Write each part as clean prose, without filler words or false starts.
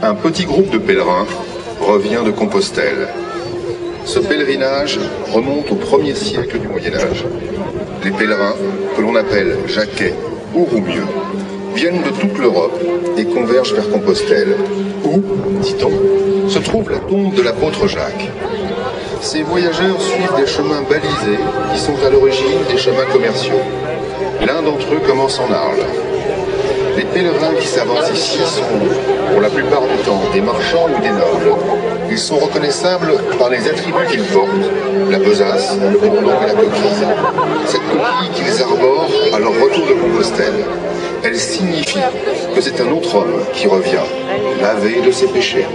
Un petit groupe de pèlerins revient de Compostelle. Ce pèlerinage remonte au 1er siècle du Moyen-Âge. Les pèlerins, que l'on appelle Jacquais ou Roumieux, viennent de toute l'Europe et convergent vers Compostelle, où, dit-on, se trouve la tombe de l'apôtre Jacques. Ces voyageurs suivent des chemins balisés qui sont à l'origine des chemins commerciaux. L'un d'entre eux commence en Arles. Les pèlerins qui s'avancent ici sont, pour la plupart du temps, des marchands ou des nobles. Ils sont reconnaissables par les attributs qu'ils portent, la besace, le bourdon et la coquille. Cette coquille qu'ils arborent à leur retour de Compostelle, elle signifie que c'est un autre homme qui revient, lavé de ses péchés.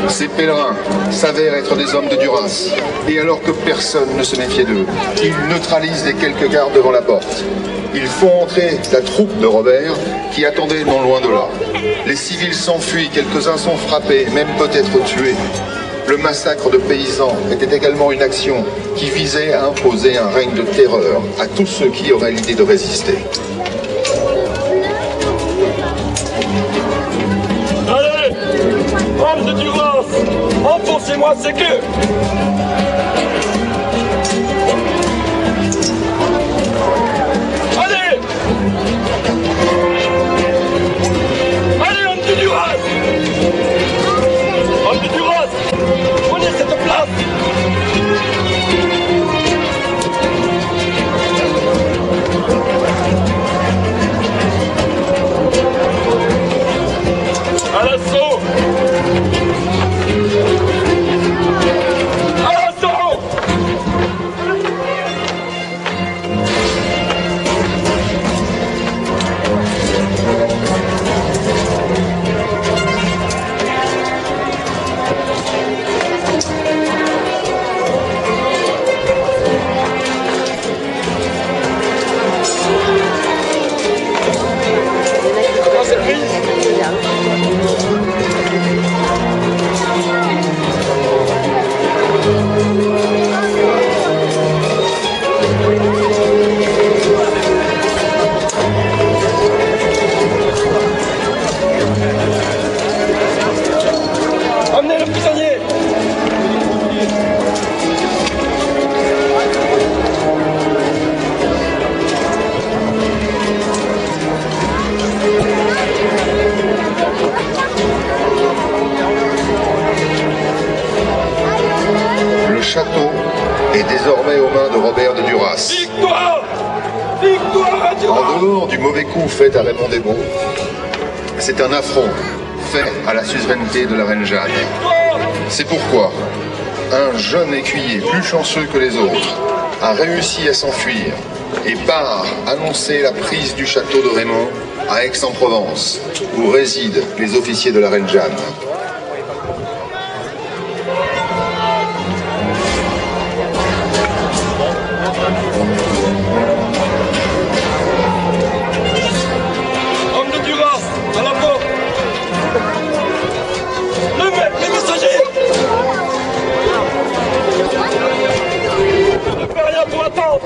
Ces pèlerins s'avèrent être des hommes de Duras, et alors que personne ne se méfiait d'eux, ils neutralisent les quelques gardes devant la porte. Ils font entrer la troupe de Robert, qui attendait non loin de là. Les civils s'enfuient, quelques-uns sont frappés, même peut-être tués. Le massacre de paysans était également une action qui visait à imposer un règne de terreur à tous ceux qui auraient l'idée de résister. Allez, hommes de Duras, enfoncez-moi ces queues. Allez, hommes de Duras. Hommes de Duras, prenez cette place. À l'assaut! À l'assaut! Amenez le prisonnier! Le château est désormais aux mains de Robert de Duras. Victoire! Victoire à Duras! En dehors du mauvais coup fait à Raymond des Baux, c'est un affront fait à la suzeraineté de la reine Jeanne. C'est pourquoi un jeune écuyer plus chanceux que les autres a réussi à s'enfuir et part annoncer la prise du château de Raymond à Aix-en-Provence, où résident les officiers de la reine Jeanne. Hommes de Duras, à la porte! Les messagers! Ne fais rien pour attendre!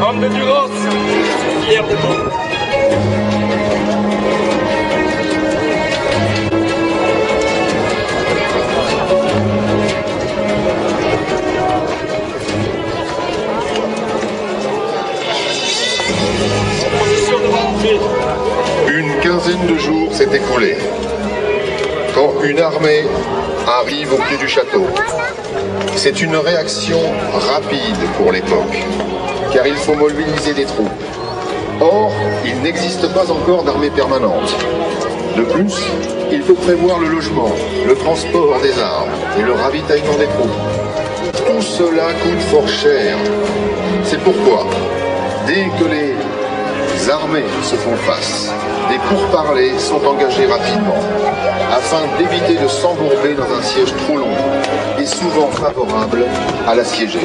Hommes l'arrière de vous. Une quinzaine de jours s'est écoulée quand une armée arrive au pied du château. C'est une réaction rapide pour l'époque, car il faut mobiliser des troupes. Or, il n'existe pas encore d'armée permanente. De plus, il faut prévoir le logement, le transport des armes et le ravitaillement des troupes. Tout cela coûte fort cher. C'est pourquoi, dès que les armées se font face, des pourparlers sont engagés rapidement, afin d'éviter de s'embourber dans un siège trop long et souvent favorable à l'assiégé.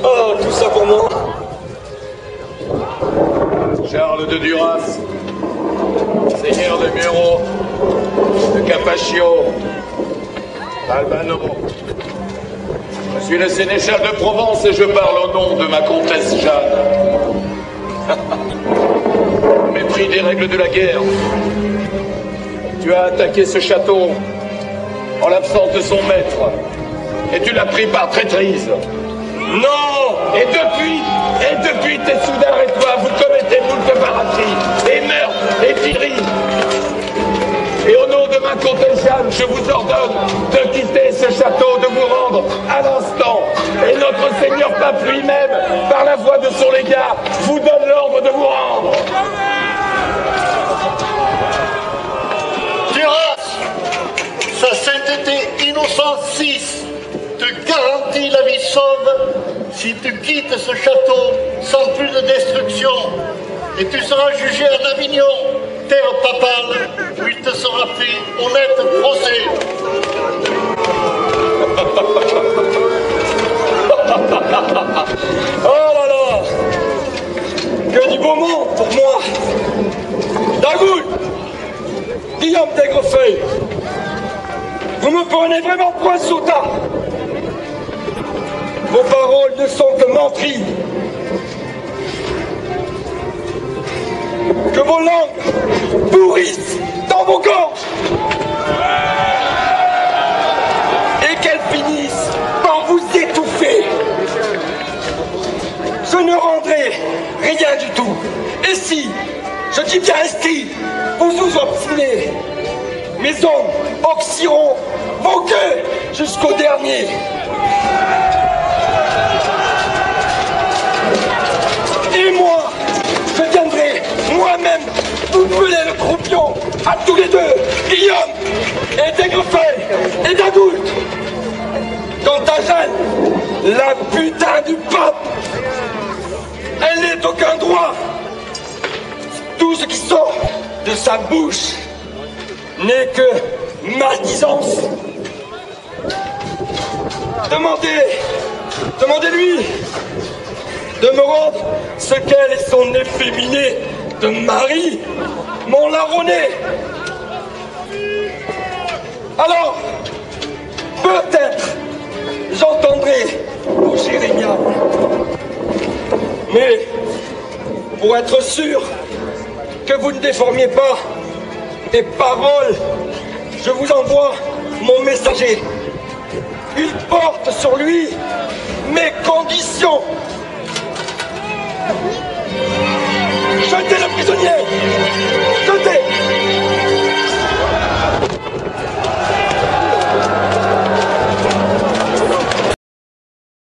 Oh, tout ça pour moi. Charles de Duras, seigneur de Muro, de Capaccio, Albano. Je suis le sénéchal de Provence et je parle au nom de ma comtesse Jeanne. Mépris des règles de la guerre. Tu as attaqué ce château en l'absence de son maître et tu l'as pris par traîtrise. Non! Et depuis tes soudards et toi, vous commettez moult paraphies, et meurtres, et pilleries. Et au nom de ma comtesse Jeanne, je vous ordonne de quitter ce château, de vous rendre à l'instant. Et notre Seigneur Pape lui-même, par la voix de son légat, vous donne l'ordre de vous rendre. Duras, sa sainteté innocence 6 te garantit la vie sauve si tu quittes ce château sans plus de destruction, et tu seras jugé en Avignon, terre papale, où il te sera fait honnête procès. Oh là là! Que du beau monde pour moi! Dagoul! Guillaume d'Aigrefeuille! Vous me prenez vraiment pour un soutard! Vos paroles ne sont que menteries. Que vos langues pourrissent dans vos gorges. Et qu'elles finissent par vous étouffer. Je ne rendrai rien du tout. Et si, je dis bien ainsi, vous vous obstinez, mes hommes oxyront vos queues jusqu'au dernier. Et moi, je viendrai moi-même vous brûler le croupion à tous les deux, Guillaume et d'Aigrefeuille et d'Agoult. Quant à Jeanne, la putain du pape, elle n'est aucun droit. Tout ce qui sort de sa bouche n'est que maldisance. Demandez-lui de me rendre ce qu'elle et son efféminé de mari m'ont larronné. Alors, peut-être j'entendrai vos jérémiades. Mais, pour être sûr que vous ne déformiez pas mes paroles, je vous envoie mon messager. Il porte sur lui mes conditions. Jetez le prisonnier! Jetez!